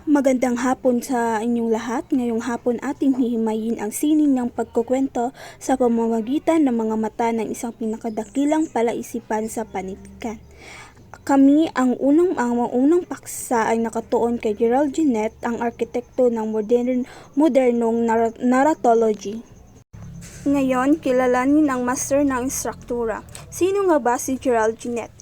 Magandang hapon sa inyong lahat. Ngayong hapon ating hihimayin ang sining ng pagkukwento sa pamamagitan ng mga mata ng isang pinakadakilang palaisipan sa panitikan. Ang unang paksa ay nakatuon kay Gerald Ginet, ang arkitekto ng modernong narratology. Ngayon, kilalanin ang master ng struktura. Sino nga ba si Gerald Ginet?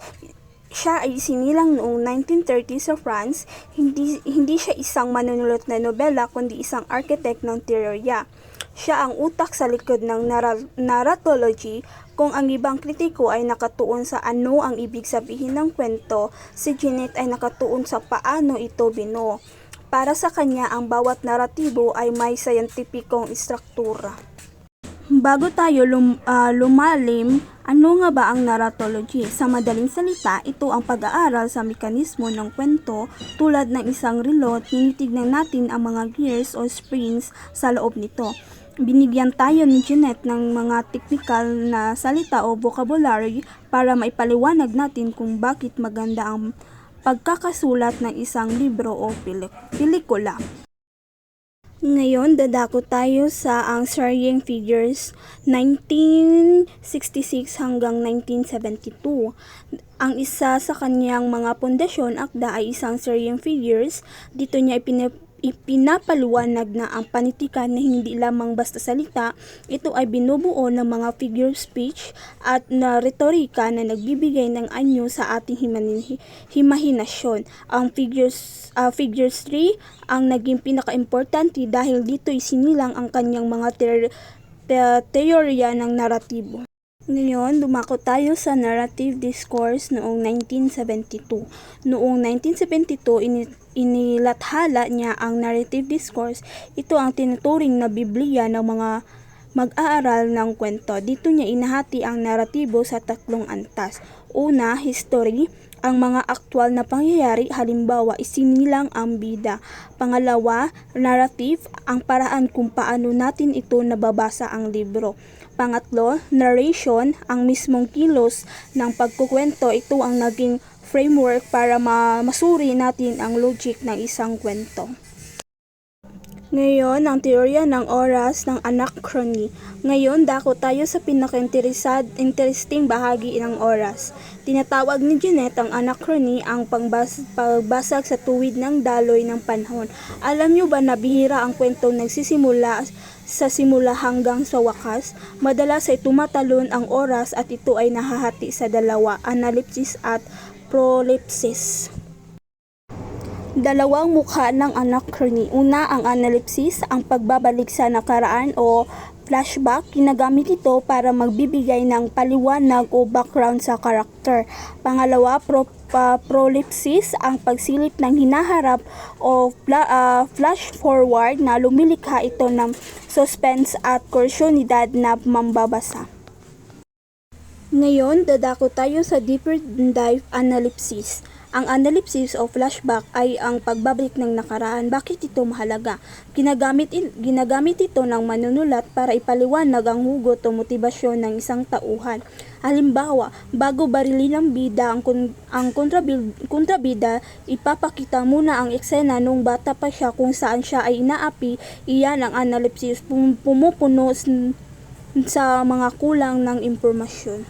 Siya ay sinilang noong 1930 sa France. Hindi siya isang manunulat na nobela kundi isang architect ng teorya. Siya ang utak sa likod ng narratology. Kung ang ibang kritiko ay nakatuon sa ano ang ibig sabihin ng kwento, si Ginet ay nakatuon sa paano ito binuo. Para sa kanya, ang bawat naratibo ay may scientificong istruktura. Bago tayo lumalim, ano nga ba ang narratology? Sa madaling salita, ito ang pag-aaral sa mekanismo ng kwento. Tulad ng isang relo, tinitignan natin ang mga gears o springs sa loob nito. Binigyan tayo ni Ginet ng mga teknikal na salita o vocabulary para maipaliwanag natin kung bakit maganda ang pagkakasulat ng isang libro o pelikula. Ngayon, dadako tayo sa ang Sargent Figures 1966 hanggang 1972. Ang isa sa kanyang mga pundasyon akda ay isang Sargent Figures. Dito niya ipinapaliwanag na ang panitikan na hindi lamang basta salita, ito ay binubuo ng mga figure speech at na retorika na nagbibigay ng anyo sa ating himahinasyon. Ang figures 3 ang naging pinaka-importante dahil dito isinilang ang kanyang mga teorya ng naratibo. Ngayon, dumako tayo sa narrative discourse noong 1972. Noong 1972, inilathala niya ang narrative discourse. Ito ang tinuturing na Biblia ng mga mag-aaral ng kwento. Dito niya inahati ang naratibo sa tatlong antas. Una, history, ang mga aktwal na pangyayari, halimbawa isinilang ang bida. Pangalawa, narrative, ang paraan kung paano natin ito nababasa ang libro. Pangatlo, narration, ang mismong kilos ng pagkukwento. Ito ang naging framework para masuri natin ang logic ng isang kwento. Ngayon, ang teorya ng oras ng anachrony. Ngayon, dako tayo sa pinaka-interesting bahagi ng oras. Tinatawag ni Ginet ang anachrony ang pagbasag sa tuwid ng daloy ng panahon. Alam nyo ba na bihira ang kwentong nagsisimula sa simula hanggang sa wakas? Madalas ay tumatalon ang oras at ito ay nahahati sa dalawa, analepsis at prolepsis. Dalawang mukha ng anachrony. Una, ang analepsis, ang pagbabalik sa nakaraan o flashback. Ginagamit ito para magbibigay ng paliwanag o background sa karakter. Pangalawa, prolepsis, ang pagsilip ng hinaharap o flash forward na lumilikha ito ng suspense at kursyonidad na mambabasa. Ngayon, dadako tayo sa deeper dive analysis. Ang analysis o flashback ay ang pagbabalik ng nakaraan. Bakit ito mahalaga? Ginagamit ito ng manunulat para ipaliwanag ang hugot o motibasyon ng isang tauhan. Halimbawa, bago barilin ng bida ang kontrabida, ipapakita muna ang eksena nung bata pa siya kung saan siya ay inaapi. Iyan ang analysis, pumupuno sa mga kulang ng impormasyon.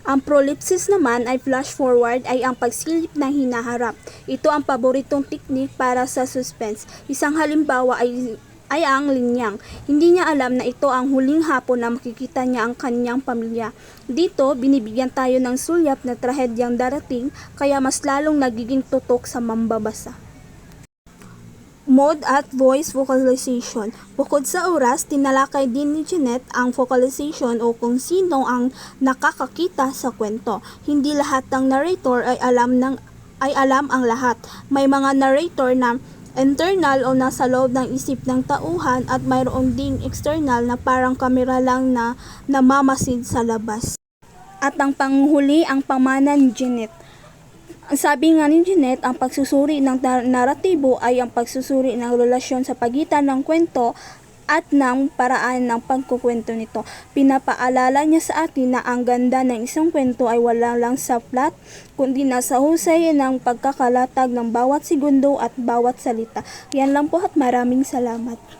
Ang prolepsis naman ay flash forward ay ang pagsilip ng hinaharap. Ito ang paboritong teknik para sa suspense. Isang halimbawa ay ang linyang. Hindi niya alam na ito ang huling hapon na makikita niya ang kanyang pamilya. Dito, binibigyan tayo ng sulyap na trahedyang darating, kaya mas lalong nagiging tutok sa mambabasa. Mode at voice vocalization. Bukod sa oras, tinalakay din ni Ginet ang vocalization o kung sino ang nakakakita sa kwento. Hindi lahat ng narrator ay alam ang lahat. May mga narrator na internal o nasa loob ng isip ng tauhan at mayroon ding external na parang kamera lang na namamasid sa labas. At ang panghuli, ang pamana ni Ginet. Sabi nga ni Ginet, ang pagsusuri ng naratibo ay ang pagsusuri ng relasyon sa pagitan ng kwento at ng paraan ng pagkukwento nito. Pinapaalala niya sa atin na ang ganda ng isang kwento ay wala lang sa plot, kundi nasa husay ng pagkakalatag ng bawat segundo at bawat salita. Yan lang po at maraming salamat.